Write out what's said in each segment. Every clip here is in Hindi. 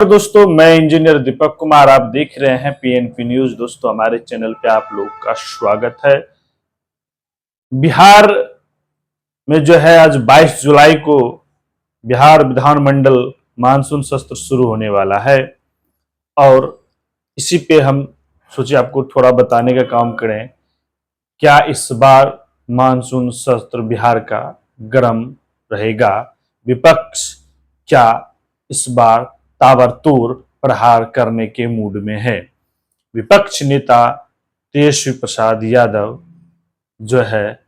दोस्तों, मैं इंजीनियर दीपक कुमार। आप देख रहे हैं पीएनपी न्यूज। दोस्तों, हमारे चैनल पे आप लोग का स्वागत है। बिहार में जो है आज 22 जुलाई को बिहार विधानमंडल मानसून सत्र शुरू होने वाला है और इसी पे हम सोचे आपको थोड़ा बताने का काम करें। क्या इस बार मानसून सत्र बिहार का गर्म रहेगा? विपक्ष क्या इस बार ताबड़तोड़ प्रहार करने के मूड में है? विपक्ष नेता तेजस्वी प्रसाद यादव जो है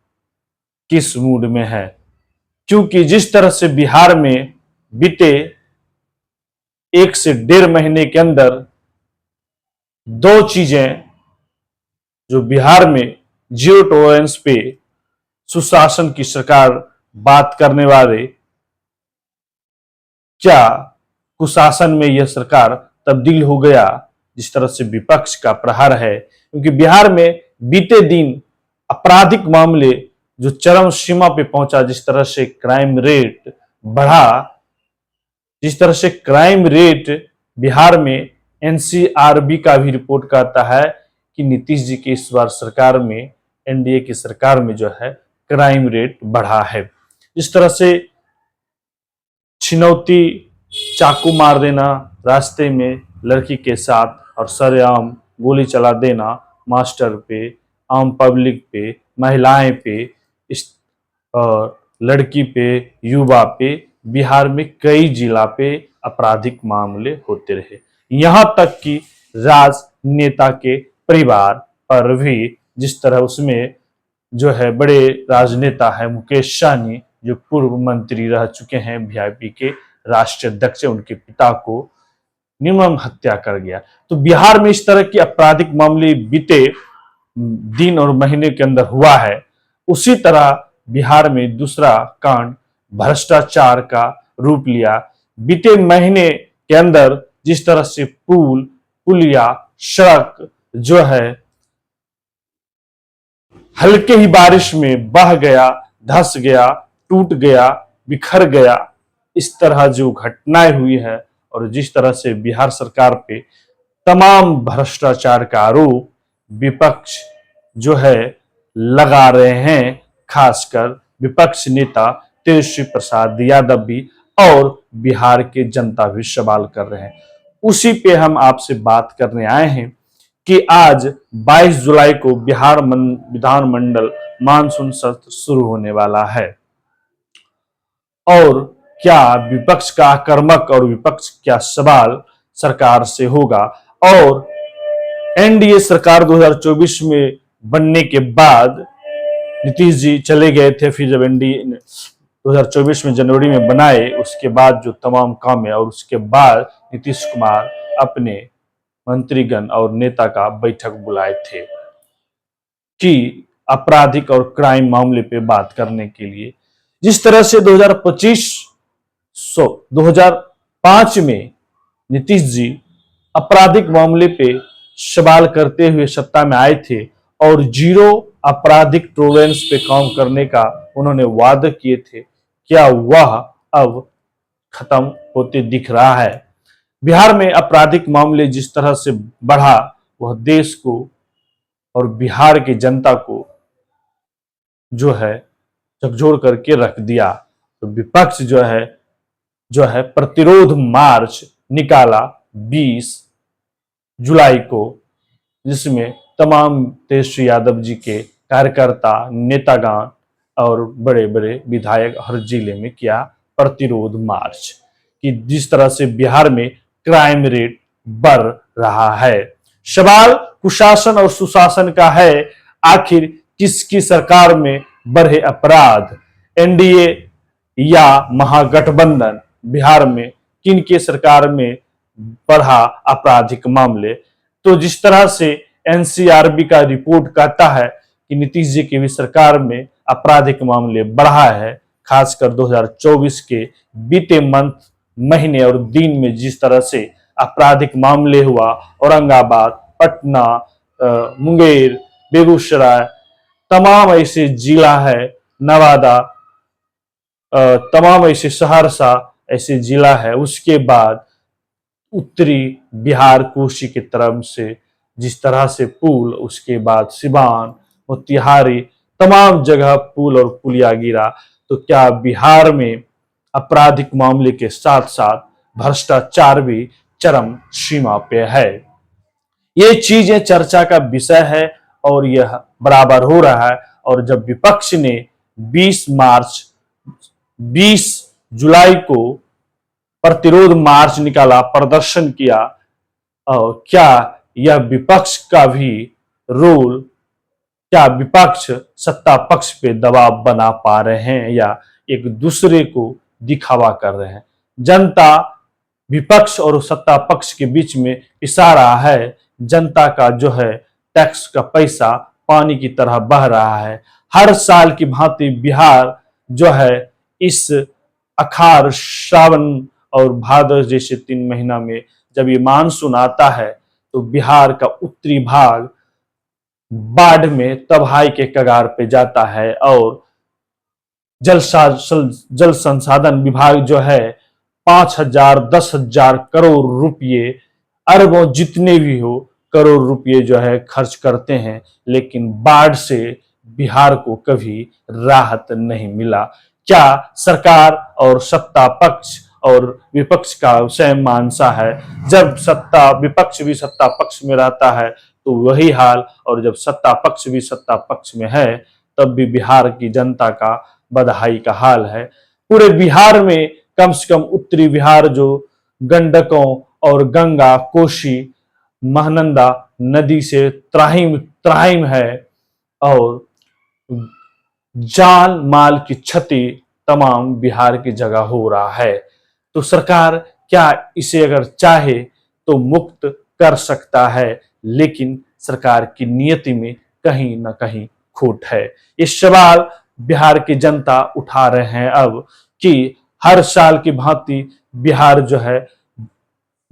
किस मूड में है? क्योंकि जिस तरह से बिहार में बीते 1 से 1.5 महीने के अंदर दो चीजें जो बिहार में जीरो टॉलरेंस पे सुशासन की सरकार बात करने वाले, क्या कुशासन में यह सरकार तब्दील हो गया? जिस तरह से विपक्ष का प्रहार है, क्योंकि बिहार में बीते दिन आपराधिक मामले जो चरम सीमा पे पहुंचा, जिस तरह से क्राइम रेट बढ़ा, जिस तरह से क्राइम रेट बिहार में एनसीआरबी का भी रिपोर्ट कहता है कि नीतीश जी की इस बार सरकार में, एनडीए की सरकार में जो है क्राइम रेट बढ़ा है। जिस तरह से छिनौती, चाकू मार देना रास्ते में लड़की के साथ और सरेआम गोली चला देना मास्टर पे, आम पब्लिक पे, महिलाएं पे, इस लड़की पे, युवा पे, बिहार में कई जिला पे आपराधिक मामले होते रहे। यहां तक कि राजनेता के परिवार पर भी, जिस तरह उसमें जो है बड़े राजनेता है मुकेश सहनी, जो पूर्व मंत्री रह चुके हैं, वीआईपी के राष्ट्रीय अध्यक्ष, उनके पिता को निर्मम हत्या कर गया। तो बिहार में इस तरह के आपराधिक मामले बीते दिन और महीने के अंदर हुआ है। उसी तरह बिहार में दूसरा कांड भ्रष्टाचार का रूप लिया। बीते महीने के अंदर जिस तरह से पुलिया, सड़क जो है हल्के ही बारिश में बह गया, धंस गया, टूट गया, बिखर गया, इस तरह जो घटनाएं हुई है और जिस तरह से बिहार सरकार पे तमाम भ्रष्टाचार का आरोप विपक्ष जो है लगा रहे हैं, खासकर विपक्ष नेता तेजस्वी प्रसाद यादव भी और बिहार के जनता भी सवाल कर रहे हैं। उसी पे हम आपसे बात करने आए हैं कि आज 22 जुलाई को बिहार विधानमंडल मानसून सत्र शुरू होने वाला है और क्या विपक्ष का आक्रामक और विपक्ष क्या सवाल सरकार से होगा। और एनडीए सरकार 2024 में बनने के बाद नीतीश जी चले गए थे, फिर जब एनडीए 2024 में जनवरी में बनाए, उसके बाद जो तमाम काम है और उसके बाद नीतीश कुमार अपने मंत्रीगण और नेता का बैठक बुलाए थे कि आपराधिक और क्राइम मामले पे बात करने के लिए। जिस तरह से 2005 में नीतीश जी आपराधिक मामले पे सवाल करते हुए सत्ता में आए थे और जीरो आपराधिक टॉलरेंस पे काम करने का उन्होंने वादा किए थे, क्या वह अब खत्म होते दिख रहा है? बिहार में आपराधिक मामले जिस तरह से बढ़ा, वह देश को और बिहार की जनता को जो है झकझोर करके रख दिया। तो विपक्ष जो है प्रतिरोध मार्च निकाला 20 जुलाई को, जिसमें तमाम तेजस्वी यादव जी के कार्यकर्ता, नेतागण और बड़े बड़े विधायक हर जिले में किया प्रतिरोध मार्च कि जिस तरह से बिहार में क्राइम रेट बढ़ रहा है। सवाल कुशासन और सुशासन का है, आखिर किसकी सरकार में बढ़े अपराध? एनडीए या महागठबंधन? बिहार में किन के सरकार में बढ़ा आपराधिक मामले? तो जिस तरह से एनसीआरबी का रिपोर्ट कहता है कि नीतीश जी की भी सरकार में आपराधिक मामले बढ़ा है, खासकर 2024 के बीते महीने और दिन में जिस तरह से आपराधिक मामले हुआ, औरंगाबाद, पटना, मुंगेर, बेगूसराय, तमाम ऐसे जिला है, नवादा, तमाम ऐसे सहरसा ऐसे जिला है। उसके बाद उत्तरी बिहार कोशी की तरफ से जिस तरह से पुल, उसके बाद सिवान, मोतिहारी, तमाम जगह पुल और पुलिया गिरा, तो क्या बिहार में आपराधिक मामले के साथ साथ भ्रष्टाचार भी चरम सीमा पे है? ये चीजें चर्चा का विषय है और यह बराबर हो रहा है। और जब विपक्ष ने 20 मार्च 20 जुलाई को प्रतिरोध मार्च निकाला, प्रदर्शन किया, और क्या यह विपक्ष का भी रोल, क्या विपक्ष सत्ता पक्ष पे दबाव बना पा रहे हैं या एक दूसरे को दिखावा कर रहे हैं? जनता विपक्ष और सत्ता पक्ष के बीच में पिसा रहा है। जनता का जो है टैक्स का पैसा पानी की तरह बह रहा है। हर साल की भांति बिहार जो है इस अखाड़, श्रावण और भादर जैसे 3 महीना में जब ये मानसून आता है तो बिहार का उत्तरी भाग बाढ़ में तबाही के कगार पे जाता है। और जल संसाधन विभाग जो है 5,000 10,000 करोड़ रुपये, अरबों जितने भी हो करोड़ रुपये जो है खर्च करते हैं, लेकिन बाढ़ से बिहार को कभी राहत नहीं मिला। क्या सरकार और सत्ता पक्ष और विपक्ष का सेम मानसा है? जब सत्ता विपक्ष भी सत्ता पक्ष में रहता है तो वही हाल, और जब सत्ता पक्ष भी सत्ता पक्ष में है तब भी बिहार की जनता का बदहाई का हाल है। पूरे बिहार में कम से कम उत्तरी बिहार जो गंडकों और गंगा, कोशी, महानंदा नदी से त्राहिम त्राहिम है, और जान माल की क्षति तमाम बिहार की जगह हो रहा है। तो सरकार क्या इसे अगर चाहे तो मुक्त कर सकता है, लेकिन सरकार की नीयति में कहीं ना कहीं खोट है। ये सवाल बिहार की जनता उठा रहे हैं अब कि हर साल की भांति बिहार जो है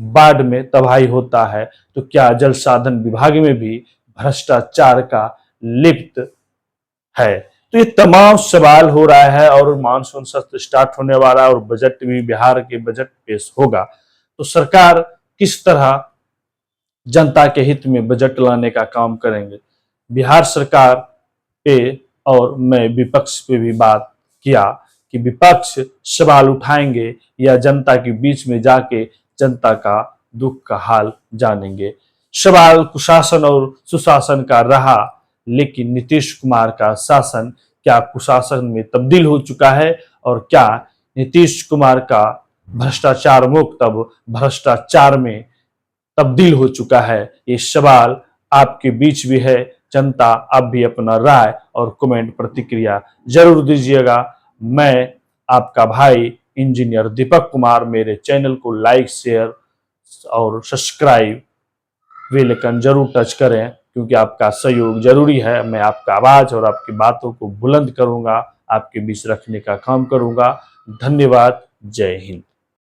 बाढ़ में तबाही होता है, तो क्या जल साधन विभाग में भी भ्रष्टाचार का लिप्त है? तो ये तमाम सवाल हो रहा है। और मानसून सत्र स्टार्ट होने वाला है और बजट भी, बिहार के बजट पेश होगा, तो सरकार किस तरह जनता के हित में बजट लाने का काम करेंगे? बिहार सरकार पे और मैं विपक्ष पे भी बात किया कि विपक्ष सवाल उठाएंगे या जनता के बीच में जाके जनता का दुख का हाल जानेंगे। सवाल कुशासन और सुशासन का रहा, लेकिन नीतीश कुमार का शासन क्या कुशासन में तब्दील हो चुका है? और क्या नीतीश कुमार का भ्रष्टाचार मुक्त अब भ्रष्टाचार में तब्दील हो चुका है? ये सवाल आपके बीच भी है। जनता, आप भी अपना राय और कमेंट प्रतिक्रिया जरूर दीजिएगा। मैं आपका भाई इंजीनियर दीपक कुमार, मेरे चैनल को लाइक, शेयर और सब्सक्राइब, बेल आइकन जरूर टच करें, क्योंकि आपका सहयोग जरूरी है। मैं आपका आवाज और आपकी बातों को बुलंद करूंगा, आपके बीच रखने का काम करूंगा। धन्यवाद। जय हिंद।